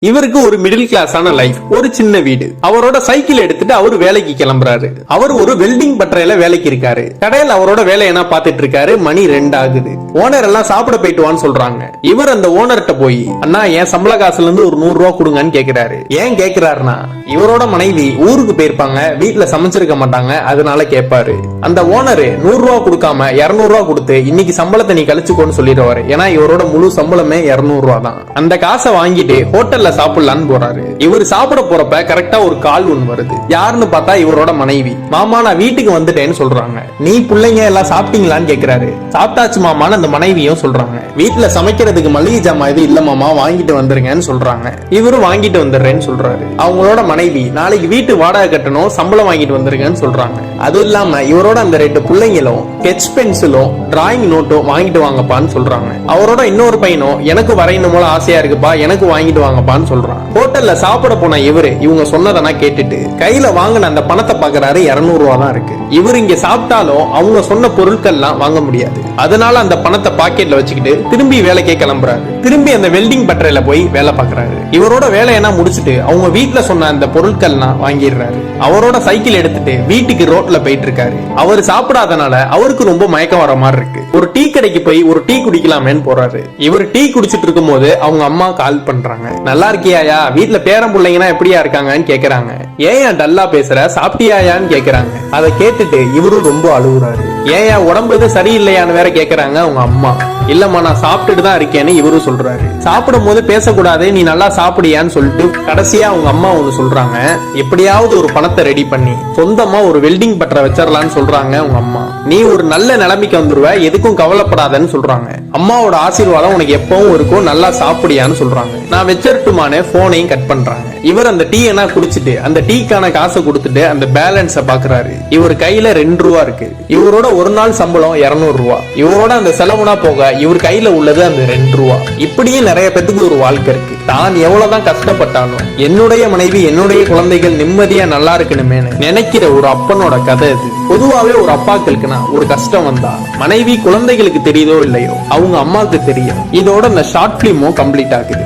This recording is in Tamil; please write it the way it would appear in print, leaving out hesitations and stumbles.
இவருக்கு ஒரு மிடில் கிளாஸான லைஃப், ஒரு சின்ன வீடு. அவரோட சைக்கிள் எடுத்துட்டு அவரு வேலைக்கு கிளம்புறாரு. அவர் ஒரு வெல்டிங் பட்டறையில வேலைக்கு இருக்காரு. கடையில் அவரோட வேலை என்ன பாத்துட்டு இருக்காரு. மணி 2 ஆகுது. ஓனர் எல்லாம் சாப்பிட போயிட்டு வான்னு சொல்றாங்க. இவர் அந்த ஓனர்கிட்ட போய், அண்ணா என் சம்பள காசுல இருந்து ஒரு 100 ரூபா கொடுங்கன்னு கேக்குறாரு. ஏன் கேக்குறாருன்னா, இவரோட மனைவி ஊருக்கு போயிருப்பாங்க, வீட்டுல சமைச்சிருக்க மாட்டாங்க, அதனால கேட்பாரு. அந்த ஓனர் 100 ரூபா கொடுக்காம 200 ரூபா கொடுத்து இன்னைக்கு சம்பளத்தை நீ கழிச்சுக்கோன்னு சொல்லிடுவாரு. ஏன்னா இவரோட முழு சம்பளமே 200 ரூபா தான். அந்த காசை வாங்கிட்டு ஹோட்டல்ல சாப்பிடலான்னு போறாரு. இவர் சாப்பிட போறப்ப கரெக்டா ஒரு கால் ஒன்று வருது. யாருன்னு பார்த்தா இவரோட மனைவி. மாமா நான் வீட்டுக்கு வந்துட்டேன்னு சொல்றாங்க. நீ பிள்ளைங்க எல்லாம் சாப்பிட்டீங்களான்னு கேக்குறாரு. சாப்பிட்டாச்சு மாமான்னு அந்த மனைவியும் சொல்றாங்க. வீட்டுல சமைக்கிறதுக்கு மளிகை ஜாமான் இது இல்ல மாமா, வாங்கிட்டு வந்துருங்கன்னு சொல்றாங்க. இவரு வாங்கிட்டு வந்துடுறேன்னு சொல்றாரு. அவங்களோட மனைவி நாளைக்கு வீட்டு வாடகை கட்டணும், சம்பளம் வாங்கிட்டு வந்துருங்கன்னு சொல்றாங்க. அது இல்லாம இவரோட அந்த 2 பிள்ளைங்களும் ஸ்கெட்ச் பென்சிலும் டிராயிங் நோட்டும் வாங்கிட்டு வாங்கப்பான்னு சொல்றாங்க. அவரோட இன்னொரு பையனும் எனக்கு வரையணும் போல ஆசையா இருக்குப்பா, எனக்கு வாங்கிட்டு வாங்கப்பான்னு சொல்றான். ஹோட்டல்ல சாப்பிட போன இவரு இவங்க சொன்னதெல்லாம் கேட்டுட்டு கையில வாங்கின அந்த பணத்தை பாக்குறாரு. 200 ரூபா தான் இருக்கு. இவர் இங்க சாப்பிட்டாலும் அவங்க சொன்ன பொருட்கள்லாம் வாங்க முடியாது. அதனால அந்த பணத்தை பாக்கெட்ல வச்சுக்கிட்டு திரும்பி வேலைக்கே கிளம்புறாரு. திரும்பி அந்த வெல்டிங் பட்டறையில போய் வேலை பாக்குறாரு. இவரோட வேலையெல்லாம் முடிச்சுட்டு அவங்க வீட்டுல சொன்ன அந்த பொருட்கள்லாம் வாங்கிடுறாரு. அவரோட சைக்கிள் எடுத்துட்டு வீட்டுக்கு ரோட்ல போயிட்டு இருக்காரு. அவர் சாப்பிடாதனால அவருக்கு ரொம்ப மயக்கம் வர மாதிரி இருக்கு. ஒரு டீ கடைக்கு போய் ஒரு டீ குடிக்கலாமேன்னு போறாரு. இவர் டீ குடிச்சிட்டு இருக்கும் போது அவங்க அம்மா கால் பண்றாங்க. நல்லா இருக்கியாயா, வீட்டுல பேரம் பிள்ளைங்கன்னா எப்படியா இருக்காங்கன்னு கேக்குறாங்க. ஏன் டல்லா பேசுற, சாப்பிட்டியாயான்னு கேக்குறாங்க. அதை கேட்டுட்டு இவரும் ரொம்ப அழுகுறாரு. ஏன் உடம்பு எது சரியில்லையான்னு வேற கேக்குறாங்க அவங்க அம்மா. இல்லம்மா நான் சாப்பிட்டுட்டு தான் இருக்கேன்னு இவரும் சொல்றாரு. சாப்பிடும் போது பேசக்கூடாது, நீ நல்லா சாப்பிடியான்னு சொல்லிட்டு கடைசியா அவங்க அம்மா ஒண்ணு சொல்றாங்க. எப்படியாவது ஒரு பணத்தை ரெடி பண்ணி சொந்தமா ஒரு வெல்டிங் பட்டறை வச்சிடலான்னு சொல்றாங்க உங்க அம்மா. நீ ஒரு நல்ல நிலைமைக்கு வந்துருவ, எதுக்கும் கவலைப்படாதன்னு சொல்றாங்க. அம்மாவோட ஆசீர்வாதம் உனக்கு எப்பவும் இருக்கும், நல்லா சாப்பிடியான்னு சொல்றாங்க. நான் வச்சிருட்டுமான போனையும் கட் பண்றாங்க. இவர் அந்த டீ என்ன குடிச்சிட்டு அந்த டீக்கான காசை கொடுத்துட்டு அந்த பேலன்ஸ பாக்குறாரு. இவர் கையில 2 ரூபா இருக்கு. இவரோட ஒரு நாள் சம்பளம் 200 ரூபா. இவரோட அந்த செலவுனா போக இவர் கையில உள்ளது அந்த 2 ரூபா. இப்படியே நிறைய பேத்துக்கு ஒரு வாழ்க்கை இருக்கு. தான் எவ்வளவுதான் கஷ்டப்பட்டாலும் என்னுடைய மனைவி என்னுடைய குழந்தைகள் நிம்மதியா நல்லா இருக்கணுமே நினைக்கிற ஒரு அப்பனோட கதை இது. பொதுவாவே ஒரு அப்பாக்களுக்குனா ஒரு கஷ்டம் வந்தா மனைவி குழந்தைகளுக்கு தெரியுதோ இல்லையோ அவங்க அம்மாவுக்கு தெரியும். இதோட இந்த ஷார்ட் பிலிமும் கம்ப்ளீட் ஆகுது.